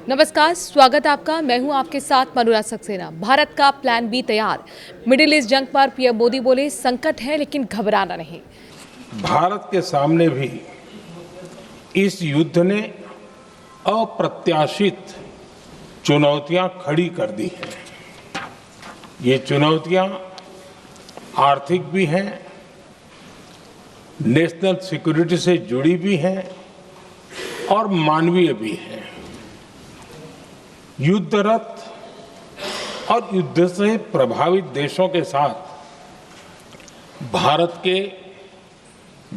नमस्कार, स्वागत है आपका। मैं हूं आपके साथ मनोराज सक्सेना। भारत का प्लान बी तैयार। मिडिल ईस्ट जंग पर पीएम मोदी बोले, संकट है लेकिन घबराना नहीं। भारत के सामने भी इस युद्ध ने अप्रत्याशित चुनौतियां खड़ी कर दी हैं। ये चुनौतियां आर्थिक भी हैं, नेशनल सिक्योरिटी से जुड़ी भी हैं और मानवीय भी हैं। युद्धरत और युद्ध से प्रभावित देशों के साथ भारत के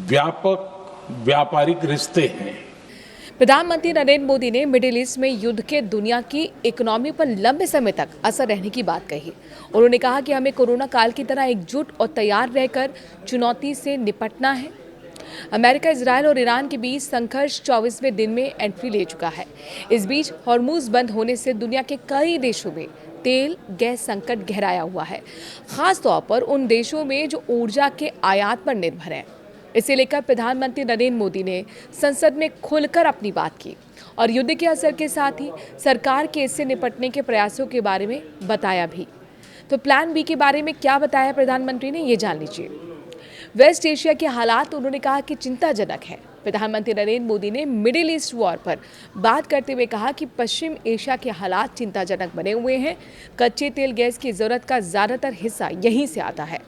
व्यापक व्यापारिक रिश्ते हैं। प्रधानमंत्री नरेंद्र मोदी ने मिडिल ईस्ट में युद्ध के दुनिया की इकोनॉमी पर लंबे समय तक असर रहने की बात कही। उन्होंने कहा कि हमें कोरोना काल की तरह एकजुट और तैयार रहकर चुनौती से निपटना है। अमेरिका, इजरायल और ईरान के बीच संघर्ष 24वें दिन में एंट्री ले चुका है। इस बीच हॉर्मुज बंद होने से दुनिया के कई देशों में तेल गैस संकट गहराया हुआ है, खास तौर पर उन देशों में जो ऊर्जा के आयात पर निर्भर हैं। इसे लेकर प्रधानमंत्री नरेंद्र मोदी ने संसद में खुलकर अपनी बात की और युद्ध के असर के साथ ही सरकार के इससे निपटने के प्रयासों के बारे में बताया भी। तो प्लान बी के बारे में क्या बताया प्रधानमंत्री ने, ये जान लीजिए। वेस्ट एशिया के हालात उन्होंने कहा कि चिंताजनक है। प्रधानमंत्री नरेंद्र मोदी ने मिडिल ईस्ट वॉर पर बात करते हुए कहा कि पश्चिम एशिया के हालात चिंताजनक बने हुए हैं। कच्चे तेल गैस की जरूरत का ज्यादातर हिस्सा यहीं से आता है,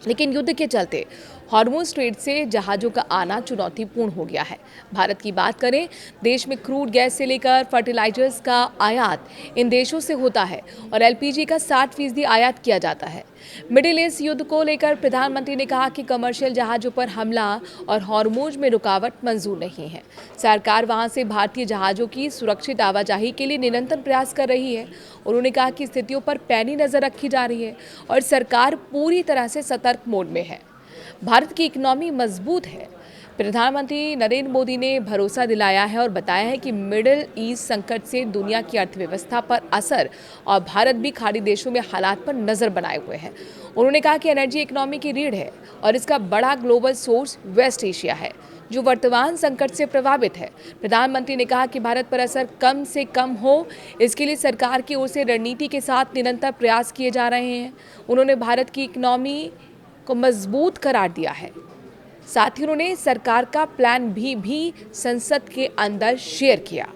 लेकिन युद्ध के चलते हॉर्मुज स्ट्रेट से जहाज़ों का आना चुनौतीपूर्ण हो गया है। भारत की बात करें, देश में क्रूड गैस से लेकर फर्टिलाइजर्स का आयात इन देशों से होता है और एलपीजी का 60% आयात किया जाता है। मिडिल ईस्ट युद्ध को लेकर प्रधानमंत्री ने कहा कि कमर्शियल जहाज़ों पर हमला और हॉर्मुज में रुकावट मंजूर नहीं है। सरकार वहां से भारतीय जहाज़ों की सुरक्षित आवाजाही के लिए निरंतर प्रयास कर रही है। उन्होंने कहा कि स्थितियों पर पैनी नजर रखी जा रही है और सरकार पूरी तरह से सतर्क मोड में है। भारत की इकोनॉमी मजबूत है। प्रधानमंत्री नरेंद्र मोदी ने भरोसा दिलाया है और बताया है कि मिडिल ईस्ट संकट से दुनिया की अर्थव्यवस्था पर असर और भारत भी खाड़ी देशों में हालात पर नजर बनाए हुए हैं। उन्होंने कहा कि एनर्जी इकोनॉमी की रीढ़ है और इसका बड़ा ग्लोबल सोर्स वेस्ट एशिया है, जो वर्तमान संकट से प्रभावित है। प्रधानमंत्री ने कहा कि भारत पर असर कम से कम हो, इसके लिए सरकार की ओर से रणनीति के साथ निरंतर प्रयास किए जा रहे हैं। उन्होंने भारत की इकोनॉमी को मजबूत करार दिया है। साथ ही उन्होंने सरकार का प्लान भी संसद के अंदर शेयर किया।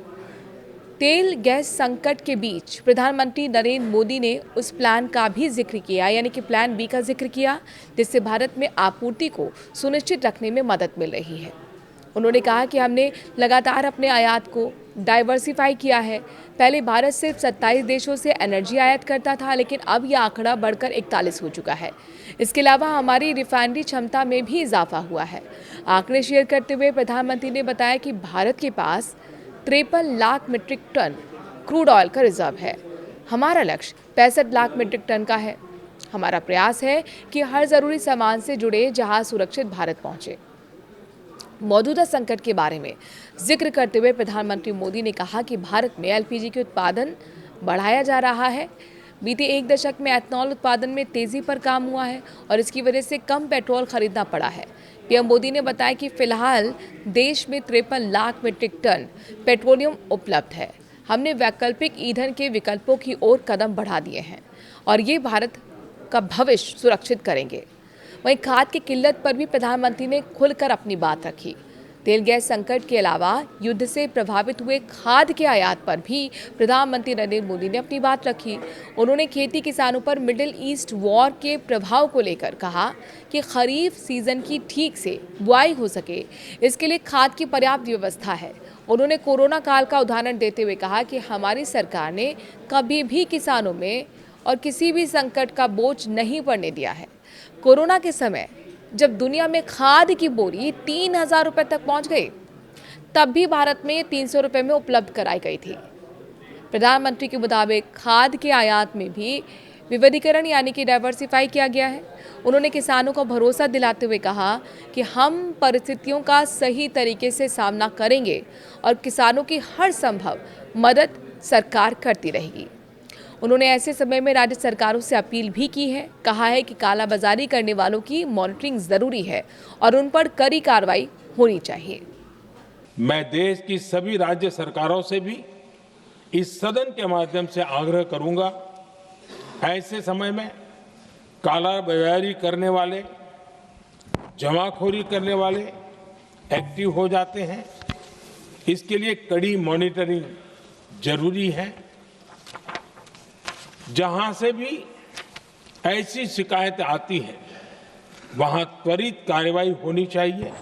तेल गैस संकट के बीच प्रधानमंत्री नरेंद्र मोदी ने उस प्लान का भी जिक्र किया, यानी कि प्लान बी का जिक्र किया, जिससे भारत में आपूर्ति को सुनिश्चित रखने में मदद मिल रही है। उन्होंने कहा कि हमने लगातार अपने आयात को डाइवर्सिफाई किया है। पहले भारत सिर्फ 27 देशों से एनर्जी आयात करता था, लेकिन अब यह आंकड़ा बढ़कर 41 हो चुका है। इसके अलावा हमारी रिफाइनरी क्षमता में भी इजाफा हुआ है। आंकड़े शेयर करते हुए प्रधानमंत्री ने बताया कि भारत के पास 53 lakh metric ton crude oil का रिजर्व है। हमारा लक्ष्य 65 लाख मीट्रिक टन का है। हमारा प्रयास है कि हर जरूरी सामान से जुड़े जहाज सुरक्षित भारत पहुंचे। मौजूदा संकट के बारे में जिक्र करते हुए प्रधानमंत्री मोदी ने कहा कि भारत में एलपीजी के उत्पादन बढ़ाया जा रहा है। बीते एक दशक में एथनॉल उत्पादन में तेजी पर काम हुआ है और इसकी वजह से कम पेट्रोल खरीदना पड़ा है। पीएम मोदी ने बताया कि फिलहाल देश में 53 लाख मीट्रिक टन पेट्रोलियम उपलब्ध है। हमने वैकल्पिक ईंधन के विकल्पों की ओर कदम बढ़ा दिए हैं और ये भारत का भविष्य सुरक्षित करेंगे। वहीं खाद की किल्लत पर भी प्रधानमंत्री ने खुलकर अपनी बात रखी। तेल गैस संकट के अलावा युद्ध से प्रभावित हुए खाद के आयात पर भी प्रधानमंत्री नरेंद्र मोदी ने अपनी बात रखी। उन्होंने खेती किसानों पर मिडिल ईस्ट वॉर के प्रभाव को लेकर कहा कि खरीफ सीजन की ठीक से बुआई हो सके, इसके लिए खाद की पर्याप्त व्यवस्था है। उन्होंने कोरोना काल का उदाहरण देते हुए कहा कि हमारी सरकार ने कभी भी किसानों में और किसी भी संकट का बोझ नहीं पड़ने दिया है। कोरोना के समय जब दुनिया में खाद की बोरी 3000 रुपये तक पहुंच गई, तब भी भारत में 300 रुपये में उपलब्ध कराई गई थी। प्रधानमंत्री के मुताबिक खाद के आयात में भी विविधीकरण यानी कि डाइवर्सिफाई किया गया है। उन्होंने किसानों को भरोसा दिलाते हुए कहा कि हम परिस्थितियों का सही तरीके से सामना करेंगे और किसानों की हर संभव मदद सरकार करती रहेगी। उन्होंने ऐसे समय में राज्य सरकारों से अपील भी की है। कहा है कि कालाबाजारी करने वालों की मॉनिटरिंग जरूरी है और उन पर कड़ी कार्रवाई होनी चाहिए। मैं देश की सभी राज्य सरकारों से भी इस सदन के माध्यम से आग्रह करूंगा, ऐसे समय में कालाबाजारी करने वाले, जमाखोरी करने वाले एक्टिव हो जाते हैं। इसके लिए कड़ी मॉनिटरिंग जरूरी है। जहां से भी ऐसी शिकायतें आती हैं, वहां त्वरित कार्रवाई होनी चाहिए।